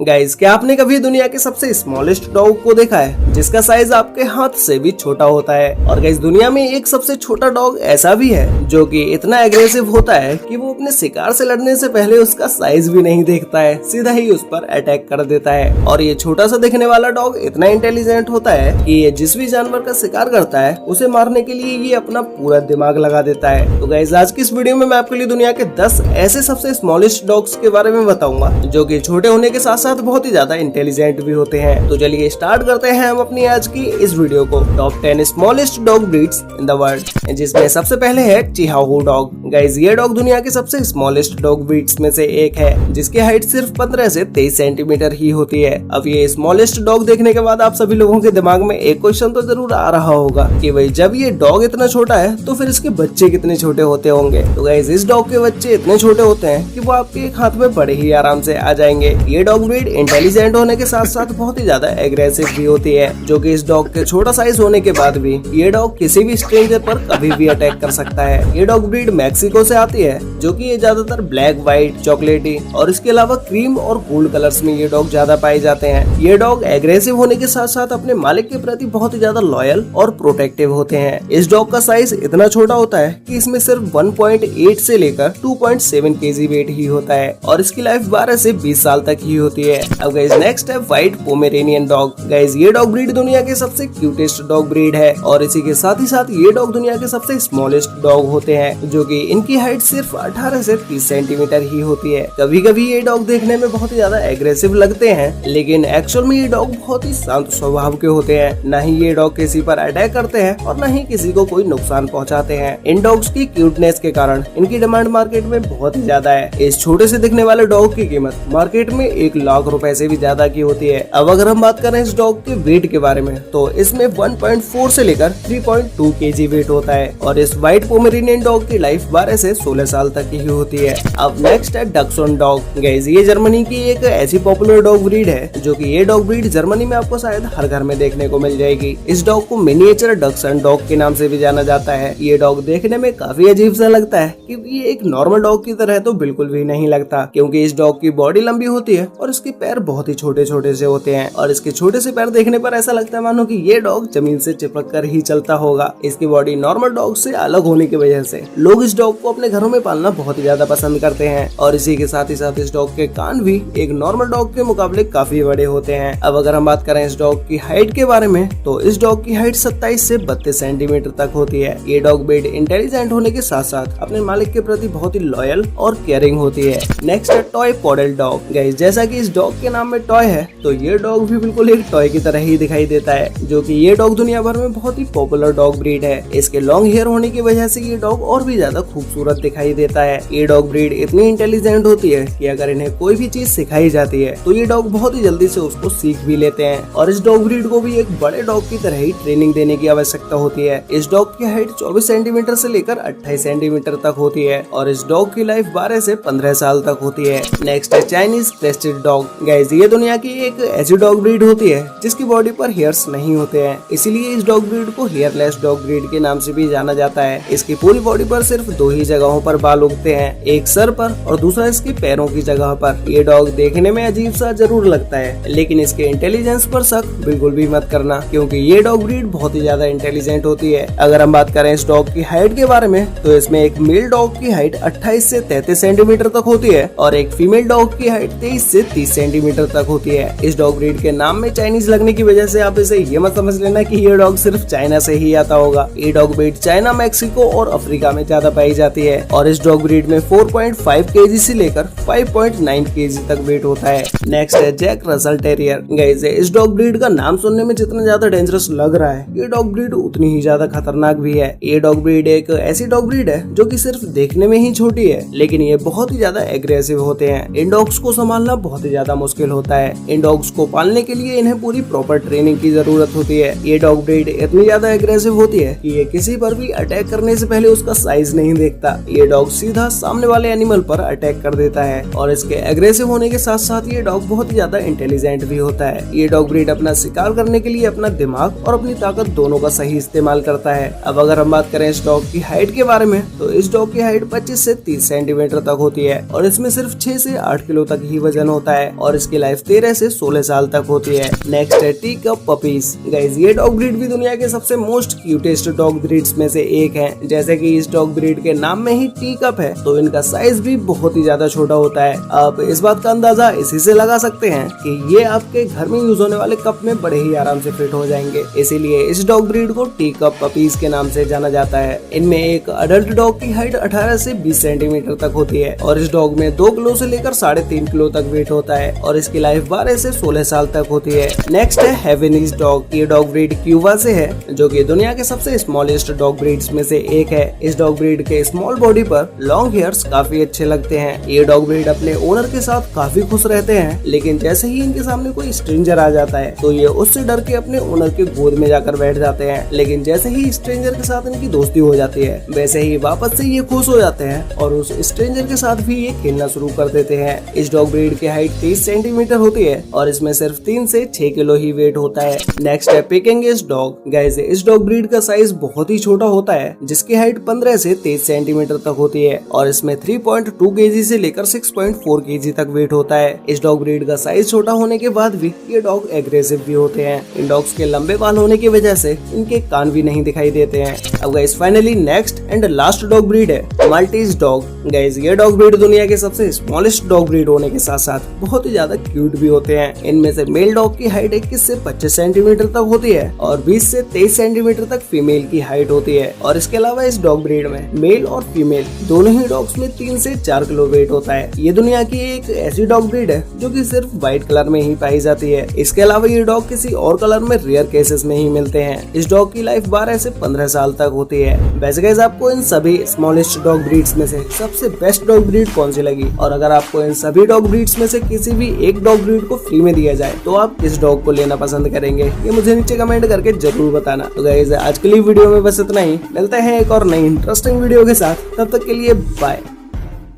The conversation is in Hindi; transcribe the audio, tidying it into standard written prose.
गाइस, क्या आपने कभी दुनिया के सबसे स्मॉलेस्ट डॉग को देखा है जिसका साइज आपके हाथ से भी छोटा होता है? और गाइस, दुनिया में एक सबसे छोटा डॉग ऐसा भी है जो कि इतना एग्रेसिव होता है कि वो अपने शिकार से लड़ने से पहले उसका साइज भी नहीं देखता है, सीधा ही उस पर अटैक कर देता है। और ये छोटा सा दिखने वाला डॉग इतना इंटेलिजेंट होता है कि ये जिस भी जानवर का शिकार करता है उसे मारने के लिए ये अपना पूरा दिमाग लगा देता है। तो गाइस, आज की इस वीडियो में मैं आपके लिए दुनिया के 10 ऐसे सबसे स्मॉलेस्ट डॉग्स के बारे में बताऊंगा जो कि छोटे होने के साथ साथ बहुत ही ज्यादा इंटेलिजेंट भी होते हैं। तो चलिए स्टार्ट करते हैं हम अपनी आज की इस वीडियो को। Top 10 smallest dog breeds in the world, जिसमें सबसे पहले है चिहुआहुआ डॉग। गाइस, ये डॉग दुनिया के सबसे स्मॉलेस्ट डॉग ब्रीड्स में से एक है जिसकी हाइट सिर्फ 15 से 23 सेंटीमीटर ही होती है। अब ये स्मॉलेस्ट डॉग देखने के बाद आप सभी लोगों के दिमाग में एक क्वेश्चन तो जरूर आ रहा होगा कि भाई जब ये डॉग इतना छोटा है तो फिर इसके बच्चे कितने छोटे होते होंगे। तो गाइस, इस डॉग के बच्चे इतने छोटे होते हैं कि वो आपके एक हाथ में बड़े ही आराम से आ जाएंगे। ये डॉग ब्रीड इंटेलिजेंट होने के साथ साथ बहुत ही ज्यादा एग्रेसिव भी होती है, जो कि इस डॉग के छोटा साइज होने के बाद भी ये डॉग किसी भी स्ट्रेंजर पर कभी भी अटैक कर सकता है। ये डॉग ब्रीड मैक्सिको से आती है, जो कि ये ज्यादातर ब्लैक, व्हाइट, चॉकलेटी और इसके अलावा क्रीम और गोल्ड कलर्स में ये डॉग ज्यादा पाए जाते हैं। ये डॉग एग्रेसिव होने के साथ साथ अपने मालिक के प्रति बहुत ही ज्यादा लॉयल और प्रोटेक्टिव होते हैं। इस डॉग का साइज इतना छोटा होता है कि इसमें सिर्फ 1.8 से लेकर 2.7 केजी वेट ही होता है और इसकी लाइफ 12 से 20 साल तक ही होती है। अब गाइस, नेक्स्ट है व्हाइट पोमेरेनियन डॉग। गाइस, ये डॉग ब्रीड दुनिया के सबसे क्यूटेस्ट डॉग ब्रीड है और इसी के साथ ही साथ ये डॉग दुनिया के सबसे स्मॉलेस्ट डॉग होते हैं, जो कि इनकी हाइट सिर्फ 18 से 30 सेंटीमीटर ही होती है। कभी कभी ये डॉग देखने में बहुत ही ज्यादा एग्रेसिव लगते हैं, लेकिन एक्चुअल में ये डॉग बहुत ही शांत स्वभाव के होते हैं। न ही ये डॉग किसी पर अटैक करते हैं और न ही किसी को कोई नुकसान पहुंचाते हैं। इन डॉग्स की क्यूटनेस के कारण इनकी डिमांड मार्केट में बहुत ही ज्यादा है। इस छोटे से दिखने वाले डॉग की कीमत मार्केट में 1 लाख रुपए से भी ज्यादा की होती है। अब अगर हम बात करें इस डॉग के वेट के बारे में, तो इसमें 1.4 से लेकर 3.2 केजी वेट होता है और इस व्हाइट पोमेरेनियन डॉग की लाइफ 12 से 16 साल तक ही होती है। अब नेक्स्ट है डचशुंड डॉग। गाइस, ये जर्मनी की एक ऐसी पॉपुलर डॉग ब्रीड है, जो कि ये डॉग ब्रीड जर्मनी में आपको शायद हर घर में देखने को मिल जाएगी। इस डॉग को मिनिएचर डचशुंड डॉग के नाम से भी जाना जाता है। ये डॉग देखने में काफी अजीब सा लगता है क्योंकि ये एक नॉर्मल डॉग की तरह तो बिल्कुल भी नहीं लगता, क्योंकि इस डॉग की बॉडी लंबी होती है और इसके पैर बहुत ही छोटे छोटे से होते हैं और इसके छोटे से पैर देखने पर ऐसा लगता है मानो कि ये डॉग जमीन से चिपक कर ही चलता होगा। इसकी बॉडी नॉर्मल डॉग से अलग होने की वजह से लोग इस डॉग को अपने घरों में पालना बहुत ही ज्यादा पसंद करते हैं और इसी के साथ ही साथ इस डॉग के कान भी एक नॉर्मल डॉग के मुकाबले काफी बड़े होते हैं। अब अगर हम बात करें इस डॉग की हाइट के बारे में, तो इस डॉग की हाइट 27 से 32 सेंटीमीटर तक होती है। ये डॉग ब्रीड इंटेलिजेंट होने के साथ साथ अपने मालिक के प्रति बहुत ही लॉयल और केयरिंग होती है। नेक्स्ट है टॉय पॉडल डॉग। गाइस, जैसा कि इस डॉग के नाम में टॉय है, तो ये डॉग भी बिल्कुल एक टॉय की तरह ही दिखाई देता है, जो कि ये डॉग दुनिया भर में बहुत ही पॉपुलर डॉग ब्रीड है। इसके लॉन्ग हेयर होने की वजह से ये डॉग और भी ज्यादा खूबसूरत दिखाई देता है। ये डॉग ब्रीड इतनी इंटेलिजेंट होती है कि अगर इन्हें कोई भी चीज सिखाई जाती है तो ये डॉग बहुत ही जल्दी से उसको सीख भी लेते हैं और इस डॉग ब्रीड को भी एक बड़े डॉग की तरह ही ट्रेनिंग देने की आवश्यकता होती है। इस डॉग की हाइट 24 सेंटीमीटर से लेकर 28 सेंटीमीटर तक होती है और इस डॉग की लाइफ 12 से 15 साल तक होती है। नेक्स्ट है चाइनीज क्रेस्टेड डॉग। गाइस, ये दुनिया की एक ऐसी डॉग ब्रीड होती है जिसकी बॉडी पर हेयर्स नहीं होते हैं, इसीलिए इस डॉग ब्रीड को हेयरलेस डॉग ब्रीड के नाम से भी जाना जाता है। इसकी पूरी बॉडी पर सिर्फ 2 ही जगहों पर बाल उगते हैं, एक सर पर और दूसरा इसके पैरों की जगह पर। ये डॉग देखने में अजीब सा जरूर लगता है, लेकिन इसके इंटेलिजेंस पर शक बिल्कुल भी मत करना, क्योंकि ये डॉग ब्रीड बहुत ही ज्यादा इंटेलिजेंट होती है। अगर हम बात करें इस डॉग की हाइट के बारे में, तो इसमें एक मेल डॉग की हाइट 28 से 33 सेंटीमीटर तक होती है और एक फीमेल डॉग की हाइट 23 से 30 सेंटीमीटर तक होती है। इस डॉग ब्रीड के नाम में चाइनीज लगने की वजह से आप इसे ये मत समझ लेना कि ये डॉग सिर्फ चाइना से ही आता होगा। ये डॉग ब्रीड चाइना, मैक्सिको और अफ्रीका में ज्यादा पाई जाती है और इस डॉग ब्रीड में 4.5 केजी से लेकर 5.9 केजी तक वेट होता है। नेक्स्ट है जैक रसल टेरियर। गाइस, इस डॉग ब्रीड का नाम सुनने में जितना ज्यादा डेंजरस लग रहा है, ये डॉग ब्रीड उतनी ही ज्यादा खतरनाक भी है। ये डॉग ब्रीड एक ऐसी डॉग ब्रीड है जो कि सिर्फ देखने में ही छोटी है, लेकिन ये बहुत ही ज्यादा एग्रेसिव होते हैं। इन डॉग्स को संभालना बहुत ही ज्यादा मुश्किल होता है। इन डॉग्स को पालने के लिए इन्हें पूरी प्रॉपर ट्रेनिंग की जरूरत होती है। ये डॉग ब्रीड इतनी ज्यादा एग्रेसिव होती है कि ये किसी पर भी अटैक करने से पहले उसका साइज नहीं देखता। ये डॉग सीधा सामने वाले एनिमल पर अटैक कर देता है और इसके एग्रेसिव होने के साथ साथ ये डॉग बहुत ही ज्यादा इंटेलिजेंट भी होता है। ये डॉग ब्रीड अपना शिकार करने के लिए अपना दिमाग और अपनी ताकत दोनों का सही इस्तेमाल करता है। अब अगर हम बात करें इस डॉग की हाइट के बारे में, तो इस डॉग की हाइट 25 से 30 सेंटीमीटर तक होती है और इसमें सिर्फ 6 से 8 किलो तक ही वजन होता है। और इसकी लाइफ 13 से 16 साल तक होती है। नेक्स्ट है टी कप पपीज। गाइस ये डॉग ब्रीड भी दुनिया के सबसे मोस्ट क्यूटेस्ट डॉग ब्रीड्स में से एक है। जैसे कि इस डॉग ब्रीड के नाम में ही टी कप है, तो इनका साइज भी बहुत ही ज्यादा छोटा होता है। आप इस बात का अंदाजा इसी से लगा सकते हैं कि ये आपके घर में यूज होने वाले कप में बड़े ही आराम से फिट हो जाएंगे। इसीलिए इस डॉग ब्रीड को टी कप पपीज के नाम से जाना जाता है। इनमें एक अडल्ट डॉग की हाइट 18 से 20 सेंटीमीटर तक होती है और इस डॉग में 2 किलो से लेकर 3.5 किलो तक वेट होता है और इसकी लाइफ 12 से 16 साल तक होती है। नेक्स्ट है हेवेनीज डॉग। ये डॉग ब्रीड क्यूबा से है, जो कि दुनिया के सबसे स्मॉलेस्ट डॉग ब्रीड्स में से एक है। इस डॉग ब्रीड के स्मॉल बॉडी पर लॉन्ग हेयर्स काफी अच्छे लगते हैं। ये डॉग ब्रीड अपने ओनर के साथ काफी खुश रहते हैं, लेकिन जैसे ही इनके सामने कोई स्ट्रेंजर आ जाता है तो ये उससे डर के अपने ओनर के गोद में जाकर बैठ जाते हैं। लेकिन जैसे ही स्ट्रेंजर के साथ इनकी दोस्ती हो जाती है, वैसे ही वापस से ये खुश हो जाते हैं और उस स्ट्रेंजर के साथ भी ये खेलना शुरू कर देते हैं। इस डॉग ब्रीड की हाइट 30 सेंटीमीटर होती है और इसमें सिर्फ 3 से 6 किलो ही वेट होता है। नेक्स्ट है पेकिंगेस डॉग। गाइस इस डॉग ब्रीड का साइज बहुत ही छोटा होता है, जिसकी हाइट 15 से 23 सेंटीमीटर तक होती है और इसमें 3.2 केजी से लेकर 6.4 केजी तक वेट होता है। इस डॉग ब्रीड का साइज छोटा होने के बाद भी ये डॉग एग्रेसिव भी होते हैं। इन डॉग्स के लंबे बाल होने की वजह से इनके कान भी नहीं दिखाई देते हैं। अब guys finally next and last dog breed है माल्टीज डॉग। गाइस ये डॉग ब्रीड दुनिया के सबसे स्मॉलेस्ट डॉग ब्रीड होने के साथ साथ बहुत ही ज्यादा क्यूट भी होते हैं। इनमें से मेल डॉग की हाइट 21 से 25 सेंटीमीटर तक होती है और 20 से 23 सेंटीमीटर तक फीमेल की हाइट होती है और इसके अलावा इस डॉग ब्रीड में मेल और फीमेल दोनों ही डॉग्स में 3 से 4 किलो वेट होता है। ये दुनिया की एक ऐसी डॉग ब्रीड है जो कि सिर्फ व्हाइट कलर में ही पाई जाती है। इसके अलावा ये डॉग किसी और कलर में रेयर केसेस में ही मिलते हैं। इस डॉग की लाइफ 12 से 15 साल तक होती है। वैसे गाइस आपको इन सभी स्मॉलेस्ट डॉग ब्रीड्स में से सबसे बेस्ट डॉग ब्रीड कौन सी लगी, और अगर आपको इन सभी डॉग ब्रीड्स में से किसी भी एक डॉग ब्रीड को फ्री में दिया जाए तो आप किस डॉग को लेना पसंद करेंगे, ये मुझे नीचे कमेंट करके जरूर बताना। तो गाइस आज के लिए वीडियो में बस इतना ही। मिलते हैं एक और नई इंटरेस्टिंग वीडियो के साथ, तब तक के लिए बाय।